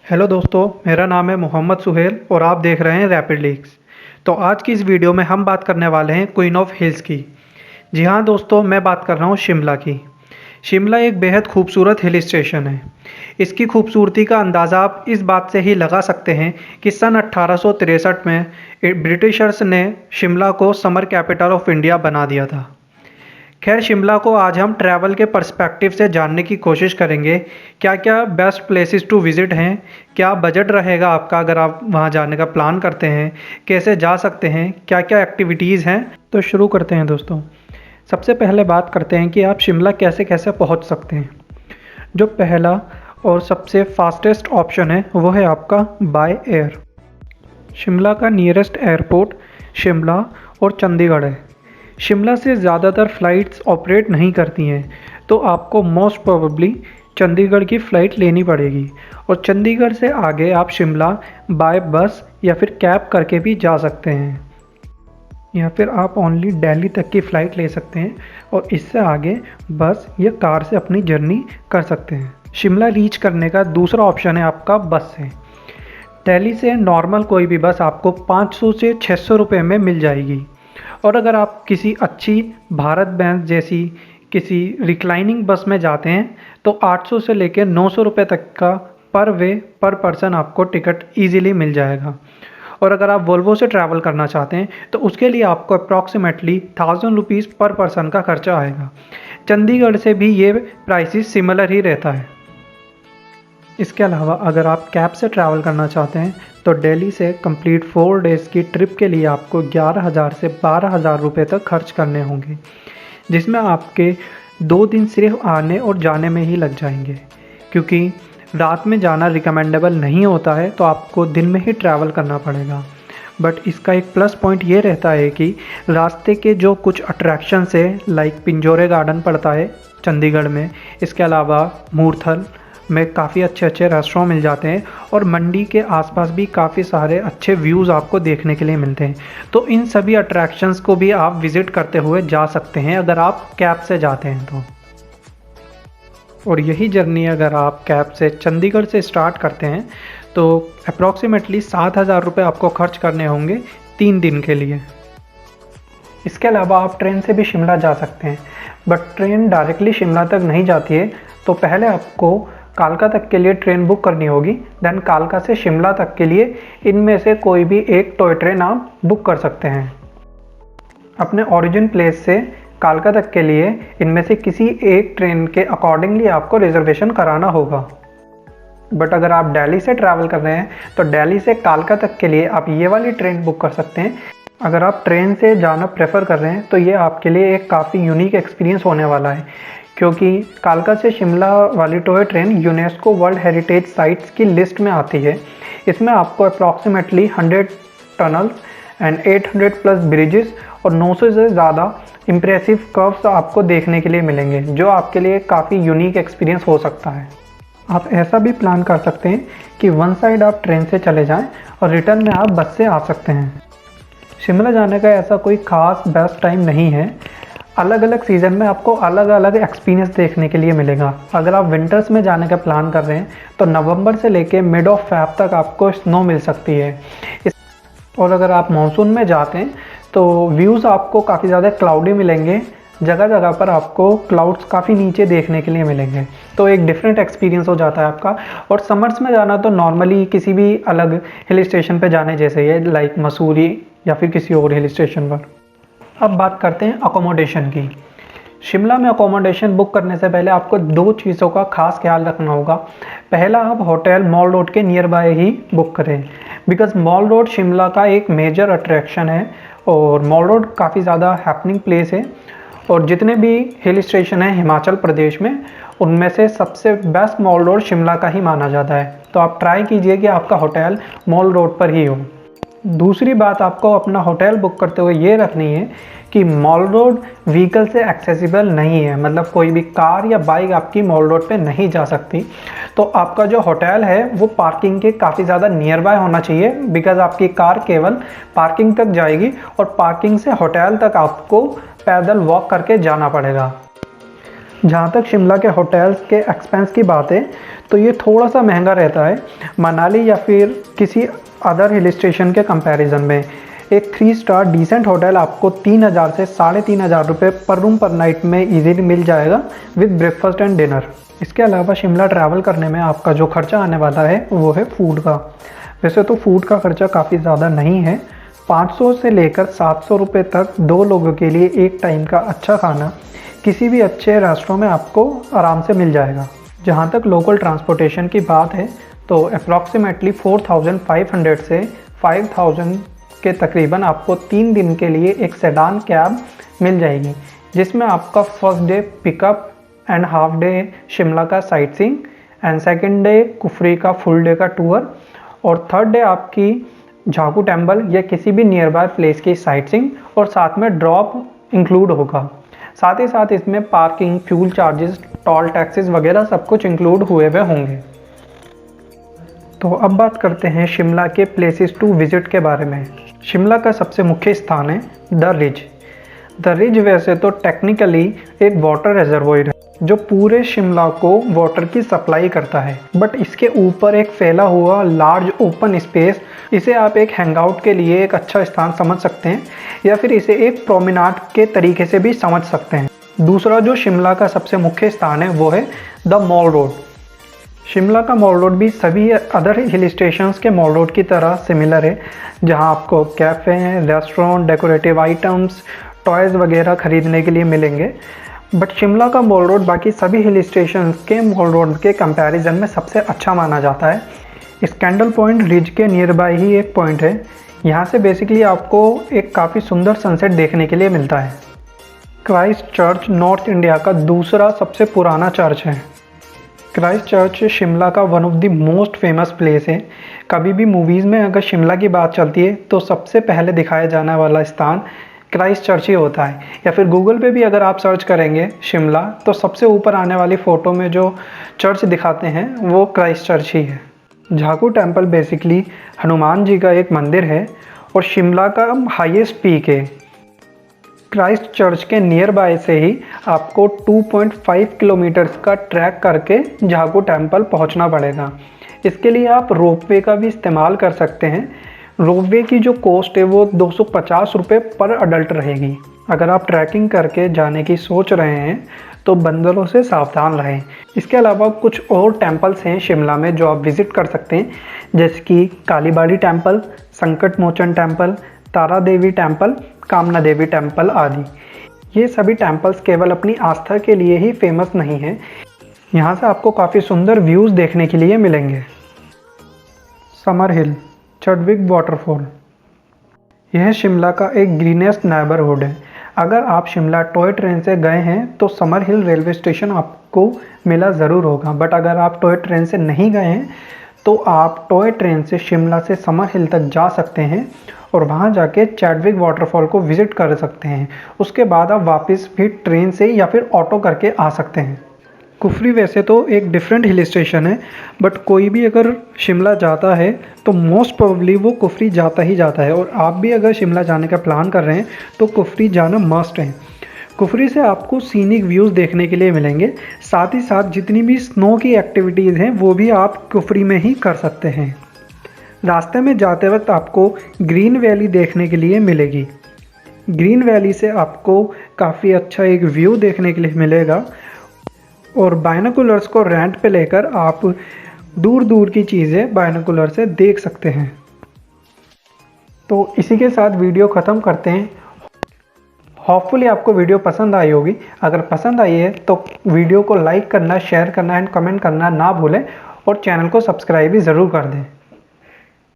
Hello दोस्तों, मेरा नाम है मोहम्मद सुहेल और आप देख रहे हैं रैपिड लीक्स। तो आज की इस वीडियो में हम बात करने वाले हैं क्वीन ऑफ हिल्स की। जी हाँ दोस्तों, मैं बात कर रहा हूँ शिमला की। शिमला एक बेहद खूबसूरत हिल स्टेशन है। इसकी खूबसूरती का अंदाज़ा आप इस बात से ही लगा सकते हैं कि सन 1863 में ब्रिटिशर्स ने शिमला को समर कैपिटल ऑफ इंडिया बना दिया था। खैर, शिमला को आज हम ट्रैवल के पर्सपेक्टिव से जानने की कोशिश करेंगे। क्या क्या बेस्ट प्लेसेस टू विज़िट हैं, क्या बजट रहेगा आपका अगर आप वहां जाने का प्लान करते हैं, कैसे जा सकते हैं, क्या क्या एक्टिविटीज़ हैं। तो शुरू करते हैं दोस्तों। सबसे पहले बात करते हैं कि आप शिमला कैसे कैसे पहुंच सकते हैं। जो पहला और सबसे फास्टेस्ट ऑप्शन है वो है आपका बाय एयर। शिमला का नियरेस्ट एयरपोर्ट शिमला और चंडीगढ़ है। शिमला से ज़्यादातर फ़्लाइट्स ऑपरेट नहीं करती हैं, तो आपको मोस्ट प्रोबेबली चंडीगढ़ की फ़्लाइट लेनी पड़ेगी और चंडीगढ़ से आगे आप शिमला बाय बस या फिर कैब करके भी जा सकते हैं, या फिर आप ओनली दिल्ली तक की फ़्लाइट ले सकते हैं और इससे आगे बस या कार से अपनी जर्नी कर सकते हैं। शिमला रीच करने का दूसरा ऑप्शन है आपका बस से। दिल्ली से नॉर्मल कोई भी बस आपको 500 से 600 रुपये में मिल जाएगी, और अगर आप किसी अच्छी भारत बेंज जैसी किसी रिक्लाइनिंग बस में जाते हैं तो 800 से लेकर 900 रुपये तक का पर वे पर पर्सन आपको टिकट इजीली मिल जाएगा। और अगर आप वोल्वो से ट्रैवल करना चाहते हैं तो उसके लिए आपको अप्रॉक्सीमेटली 1000 रुपीज़ पर पर्सन का खर्चा आएगा। चंडीगढ़ से भी ये प्राइसेस सिमिलर ही रहता है। इसके अलावा अगर आप कैब से ट्रैवल करना चाहते हैं तो दिल्ली से कंप्लीट 4 डेज़ की ट्रिप के लिए आपको 11,000 से 12,000 रुपये तक खर्च करने होंगे, जिसमें आपके 2 दिन सिर्फ आने और जाने में ही लग जाएंगे। क्योंकि रात में जाना रिकमेंडेबल नहीं होता है, तो आपको दिन में ही ट्रैवल करना पड़ेगा। बट इसका एक प्लस पॉइंट ये रहता है कि रास्ते के जो कुछ अट्रैक्शंस है, लाइक पिंजौरे गार्डन पड़ता है चंडीगढ़ में, इसके अलावा मूर्थल में काफ़ी अच्छे अच्छे रेस्टोरेंट मिल जाते हैं और मंडी के आसपास भी काफ़ी सारे अच्छे व्यूज़ आपको देखने के लिए मिलते हैं। तो इन सभी अट्रैक्शंस को भी आप विज़िट करते हुए जा सकते हैं अगर आप कैब से जाते हैं तो। और यही जर्नी अगर आप कैब से चंडीगढ़ से स्टार्ट करते हैं तो अप्रॉक्सीमेटली 7,000 रुपये आपको खर्च करने होंगे 3 दिन के लिए। इसके अलावा आप ट्रेन से भी शिमला जा सकते हैं, बट ट्रेन डायरेक्टली शिमला तक नहीं जाती है, तो पहले आपको कालका तक के लिए ट्रेन बुक करनी होगी। देन कालका से शिमला तक के लिए इनमें से कोई भी एक टॉय ट्रेन आप बुक कर सकते हैं। अपने ओरिजिन प्लेस से कालका तक के लिए इनमें से किसी एक ट्रेन के अकॉर्डिंगली आपको रिजर्वेशन कराना होगा। बट अगर आप दिल्ली से ट्रैवल कर रहे हैं तो दिल्ली से कालका तक के लिए आप ये वाली ट्रेन बुक कर सकते हैं। अगर आप ट्रेन से जाना प्रेफर कर रहे हैं तो ये आपके लिए एक काफ़ी यूनिक एक्सपीरियंस होने वाला है, क्योंकि कालका से शिमला वाली toy train UNESCO world heritage sites की लिस्ट में आती है। इसमें आपको approximately 100 tunnels and 800 plus bridges और 900 से ज़्यादा इम्प्रेसिव कर्व्स आपको देखने के लिए मिलेंगे, जो आपके लिए काफ़ी यूनिक एक्सपीरियंस हो सकता है। आप ऐसा भी प्लान कर सकते हैं कि वन साइड आप ट्रेन से चले जाएं और रिटर्न में आप बस से आ सकते हैं। शिमला जाने का ऐसा कोई ख़ास बेस्ट टाइम नहीं है। अलग अलग सीज़न में आपको अलग अलग एक्सपीरियंस देखने के लिए मिलेगा। अगर आप विंटर्स में जाने का प्लान कर रहे हैं तो नवंबर से लेके मिड ऑफ फेब तक आपको स्नो मिल सकती है। और अगर आप मानसून में जाते हैं तो व्यूज़ आपको काफ़ी ज़्यादा क्लाउडी मिलेंगे। जगह जगह पर आपको क्लाउड्स काफ़ी नीचे देखने के लिए मिलेंगे, तो एक डिफरेंट एक्सपीरियंस हो जाता है आपका। और समर्स में जाना तो नॉर्मली किसी भी अलग हिल स्टेशन पे जाने जैसे ही है, लाइक मसूरी या फिर किसी और हिल स्टेशन पर। अब बात करते हैं अकोमोडेशन की। शिमला में अकोमोडेशन बुक करने से पहले आपको 2 चीज़ों का खास ख्याल रखना होगा। पहला, आप होटल मॉल रोड के नियर बाय ही बुक करें, बिकॉज मॉल रोड शिमला का एक मेजर अट्रैक्शन है और मॉल रोड काफ़ी ज़्यादा हैपनिंग प्लेस है। और जितने भी हिल स्टेशन हैं हिमाचल प्रदेश में, उनमें से सबसे बेस्ट मॉल रोड शिमला का ही माना जाता है। तो आप ट्राई कीजिए कि आपका होटल मॉल रोड पर ही हो। दूसरी बात आपको अपना होटल बुक करते हुए ये रखनी है कि मॉल रोड व्हीकल से एक्सेसिबल नहीं है, मतलब कोई भी कार या बाइक आपकी मॉल रोड पे नहीं जा सकती। तो आपका जो होटल है वो पार्किंग के काफ़ी ज़्यादा नियर बाय होना चाहिए, बिकॉज आपकी कार केवल पार्किंग तक जाएगी और पार्किंग से होटल तक आपको पैदल वॉक करके जाना पड़ेगा। जहाँ तक शिमला के होटल्स के एक्सपेंस की बात है तो ये थोड़ा सा महंगा रहता है मनाली या फिर किसी अदर हिल स्टेशन के कंपैरिजन में। एक 3 स्टार डिसेंट होटल आपको 3000 से 3500 रुपये पर रूम पर नाइट में इजीली मिल जाएगा विद ब्रेकफास्ट एंड डिनर। इसके अलावा शिमला ट्रैवल करने में आपका जो खर्चा आने वाला है वो है फूड का। वैसे तो फूड का खर्चा काफ़ी ज़्यादा नहीं है, 500 से लेकर 700 रुपये तक 2 लोगों के लिए एक टाइम का अच्छा खाना किसी भी अच्छे रेस्टोरेंट में आपको आराम से मिल जाएगा। जहाँ तक लोकल ट्रांसपोर्टेशन की बात है तो अप्रॉक्सीमेटली 4500 से 5000 के तकरीबन आपको 3 दिन के लिए एक सेडान कैब मिल जाएगी, जिसमें आपका first day pickup and half day Shimla का sightseeing and second day Kufri का फुल डे का टूर और थर्ड डे आपकी झाकू टेम्पल या किसी भी नियर बाय प्लेस की साइट सीइंग और साथ में ड्रॉप इंक्लूड होगा। साथ ही साथ इसमें parking, fuel charges, toll taxes वगैरह सब कुछ इंक्लूड हुए हुए होंगे। तो अब बात करते हैं शिमला के प्लेसेस टू विजिट के बारे में। शिमला का सबसे मुख्य स्थान है द रिज। द रिज वैसे तो टेक्निकली एक वाटर रिजर्वोयर है जो पूरे शिमला को वाटर की सप्लाई करता है, बट इसके ऊपर एक फैला हुआ लार्ज ओपन स्पेस, इसे आप एक हैंगआउट के लिए एक अच्छा स्थान समझ सकते हैं या फिर इसे एक प्रोमेनाड के तरीके से भी समझ सकते हैं। दूसरा जो शिमला का सबसे मुख्य स्थान है वो है द मॉल रोड। शिमला का मॉल रोड भी सभी अदर हिल स्टेशंस के मॉल रोड की तरह सिमिलर है, जहां आपको cafe, restaurant, decorative items, toys वगैरह खरीदने के लिए मिलेंगे। बट शिमला का मॉल रोड बाकी सभी हिल स्टेशन के मॉल रोड के कंपैरिजन में सबसे अच्छा माना जाता है। स्कैंडल पॉइंट रिज के नियर बाय ही एक पॉइंट है, यहाँ से बेसिकली आपको एक काफ़ी सुंदर सनसेट देखने के लिए मिलता है। क्राइस्ट चर्च नॉर्थ इंडिया का दूसरा सबसे पुराना चर्च है। क्राइस्ट चर्च शिमला का one of the most famous place है। कभी भी मूवीज़ में अगर शिमला की बात चलती है तो सबसे पहले दिखाया जाने वाला स्थान क्राइस्ट चर्च ही होता है, या फिर गूगल पे भी अगर आप सर्च करेंगे शिमला तो सबसे ऊपर आने वाली फ़ोटो में जो चर्च दिखाते हैं वो क्राइस्ट चर्च ही है। झाकू टेम्पल बेसिकली हनुमान जी का एक मंदिर है और शिमला का हाईएस्ट पीक है। क्राइस्ट चर्च के नियर बाय से ही आपको 2.5 किलोमीटर्स का ट्रैक करके झाकू टेम्पल पहुंचना पड़ेगा। इसके लिए आप रोपवे का भी इस्तेमाल कर सकते हैं। रोपवे की जो कॉस्ट है वो 250 रुपये पर अडल्ट रहेगी। अगर आप ट्रैकिंग करके जाने की सोच रहे हैं तो बंदरों से सावधान रहें। इसके अलावा कुछ और टेम्पल्स हैं शिमला में जो आप विज़िट कर सकते हैं, जैसे कि कालीबाड़ी टेम्पल, संकट मोचन टेम्पल, तारा देवी टेम्पल, कामना देवी टेम्पल आदि। ये सभी टेम्पल्स केवल अपनी आस्था के लिए ही फेमस नहीं हैं, यहाँ से आपको काफ़ी सुंदर व्यूज़ देखने के लिए मिलेंगे। समर हिल चैडविक वाटरफॉल, यह शिमला का एक ग्रीनेस्ट नेबरहुड है। अगर आप शिमला टॉय ट्रेन से गए हैं तो समर हिल रेलवे स्टेशन आपको मिला ज़रूर होगा, बट अगर आप टॉय ट्रेन से नहीं गए हैं तो आप टॉय ट्रेन से शिमला से समर हिल तक जा सकते हैं और वहां जाके चैडविक वाटरफॉल को विज़िट कर सकते हैं। उसके बाद आप वापस भी ट्रेन से या फिर ऑटो करके आ सकते हैं। कुफरी वैसे तो एक डिफरेंट हिल स्टेशन है, बट कोई भी अगर शिमला जाता है तो मोस्ट प्रोबेबली वो कुफरी जाता ही जाता है, और आप भी अगर शिमला जाने का प्लान कर रहे हैं तो कुफरी जाना मस्ट है। कुफरी से आपको सीनिक व्यूज़ देखने के लिए मिलेंगे, साथ ही साथ जितनी भी स्नो की एक्टिविटीज़ हैं वो भी आप कुफरी में ही कर सकते हैं। रास्ते में जाते वक्त आपको ग्रीन वैली देखने के लिए मिलेगी। ग्रीन वैली से आपको काफ़ी अच्छा एक व्यू देखने के लिए मिलेगा और बाइनोकुलर्स को रेंट पे लेकर आप दूर दूर की चीज़ें बाइनोकुलर से देख सकते हैं। तो इसी के साथ वीडियो ख़त्म करते हैं। होपफुली आपको वीडियो पसंद आई होगी। अगर पसंद आई है तो वीडियो को लाइक करना, शेयर करना एंड कमेंट करना ना भूलें और चैनल को सब्सक्राइब भी ज़रूर कर दें।